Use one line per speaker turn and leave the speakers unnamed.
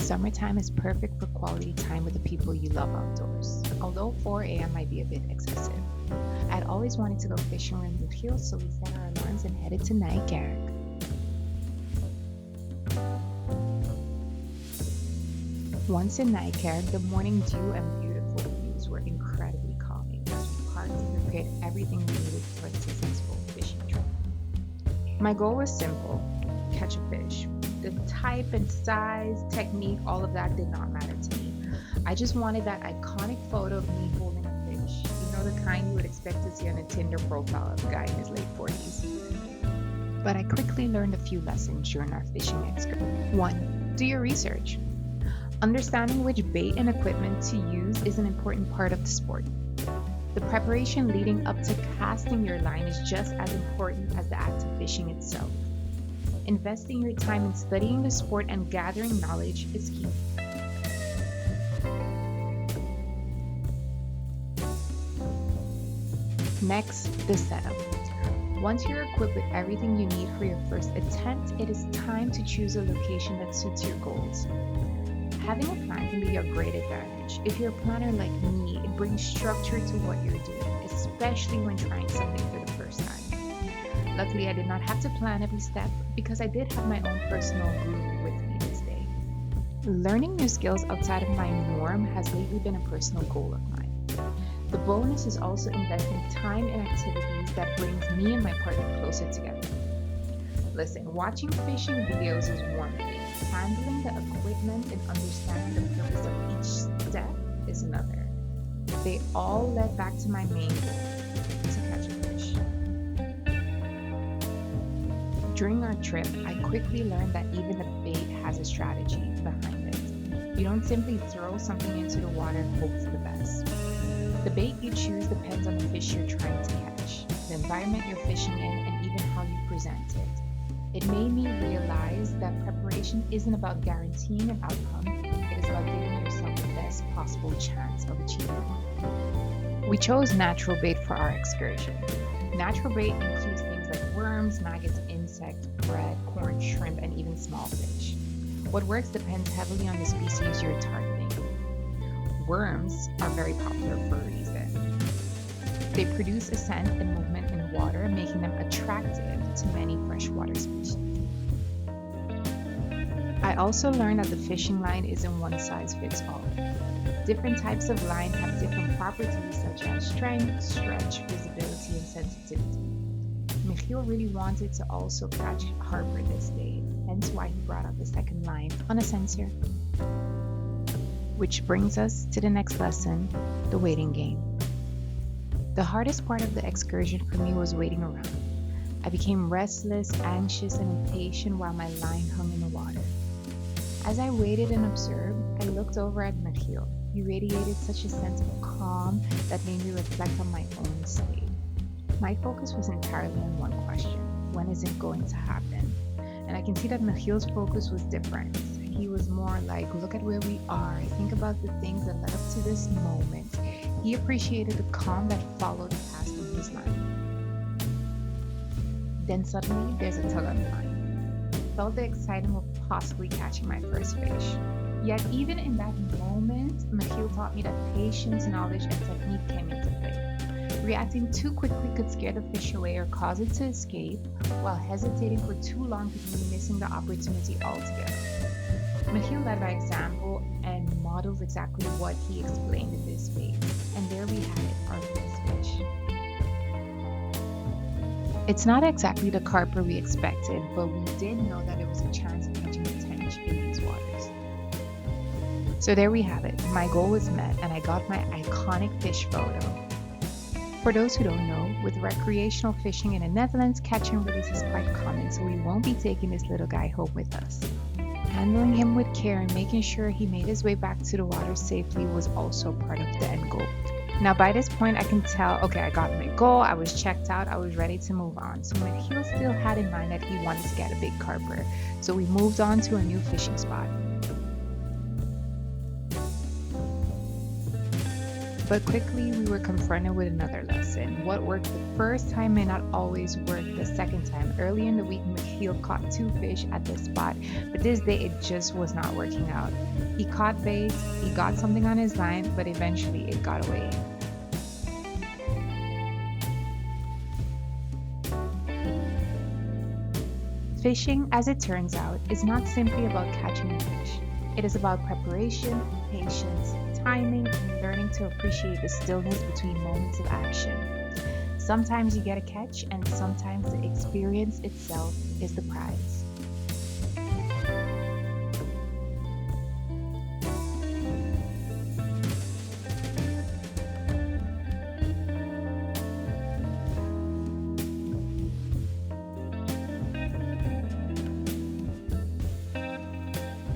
Summertime is perfect for quality time with the people you love outdoors. Although 4 a.m. might be a bit excessive. I'd always wanted to go fishing in the hills, so we set our alarms and headed to Nijkerk. Once in Nijkerk, the morning dew and beautiful views were incredibly calming as we parked and prepared everything we needed for a successful fishing trip. My goal was simple: catch a fish. The type and size, technique, all of that did not matter to me. I just wanted that iconic photo of me holding a fish. You know, the kind you would expect to see on a Tinder profile of a guy in his late 40s. But I quickly learned a few lessons during our fishing excursion. 1. Do your research. Understanding which bait and equipment to use is an important part of the sport. The preparation leading up to casting your line is just as important as the act of fishing itself. Investing your time in studying the sport and gathering knowledge is key. Next, the setup. Once you're equipped with everything you need for your first attempt, it is time to choose a location that suits your goals. Having a plan can be a great advantage. If you're a planner like me, it brings structure to what you're doing, especially when trying something for the first time. Luckily, I did not have to plan every step because I did have my own personal guru with me this day. Learning new skills outside of my norm has lately been a personal goal of mine. The bonus is also investing time in activities that brings me and my partner closer together. Listen, watching fishing videos is one thing. Handling the equipment and understanding the purpose of each step is another. They all led back to my main goal: to catch a fish. During our trip, I quickly learned that even the bait has a strategy behind it. You don't simply throw something into the water and hope for the best. The bait you choose depends on the fish you're trying to catch, the environment you're fishing in, and even how you present it. It made me realize that preparation isn't about guaranteeing an outcome, it is about giving yourself the best possible chance of achieving one. We chose natural bait for our excursion. Natural bait includes things like worms, maggots, insects, bread, corn, shrimp, and even small fish. What works depends heavily on the species you're targeting. Worms are very popular for a reason. They produce a scent and movement in water, making them attractive to many freshwater species. I also learned that the fishing line isn't one size fits all. Different types of line have different properties such as strength, stretch, visibility, and sensitivity. Michiel really wanted to also catch Harper this day, hence why he brought out the second line on a sensor. Which brings us to the next lesson, the waiting game. The hardest part of the excursion for me was waiting around. I became restless, anxious, and impatient while my line hung in the water. As I waited and observed, I looked over at Michiel. He radiated such a sense of calm that made me reflect on my own state. My focus was entirely on one question: when is it going to happen? And I can see that Michiel's focus was different. He was more like, look at where we are, think about the things that led up to this moment. He appreciated the calm that followed the cast of his line. Then suddenly, there's a tug on the line. Felt the excitement of possibly catching my first fish. Yet even in that moment, Michiel taught me that patience, knowledge, and technique came into play. Reacting too quickly could scare the fish away or cause it to escape, while hesitating for too long could mean missing the opportunity altogether. Michiel led by example and modeled exactly what he explained in this space. And there we had it, our first fish. It's not exactly the carper we expected, but we did know that there was a chance of catching a tench in these waters. So there we have it. My goal was met and I got my iconic fish photo. For those who don't know, with recreational fishing in the Netherlands, catch and release is quite common, so we won't be taking this little guy home with us. Handling him with care and making sure he made his way back to the water safely was also part of the end goal. Now by this point I can tell, okay, I got my goal, I was checked out, I was ready to move on. So Michiel still had in mind that he wanted to get a big carper, so we moved on to a new fishing spot. But quickly, we were confronted with another lesson. What worked the first time may not always work the second time. Early in the week, McHale caught two fish at this spot, but this day it just was not working out. He caught bait, he got something on his line, but eventually it got away. Fishing, as it turns out, is not simply about catching a fish. It is about preparation, patience, timing, and learning to appreciate the stillness between moments of action. Sometimes you get a catch, and sometimes the experience itself is the prize.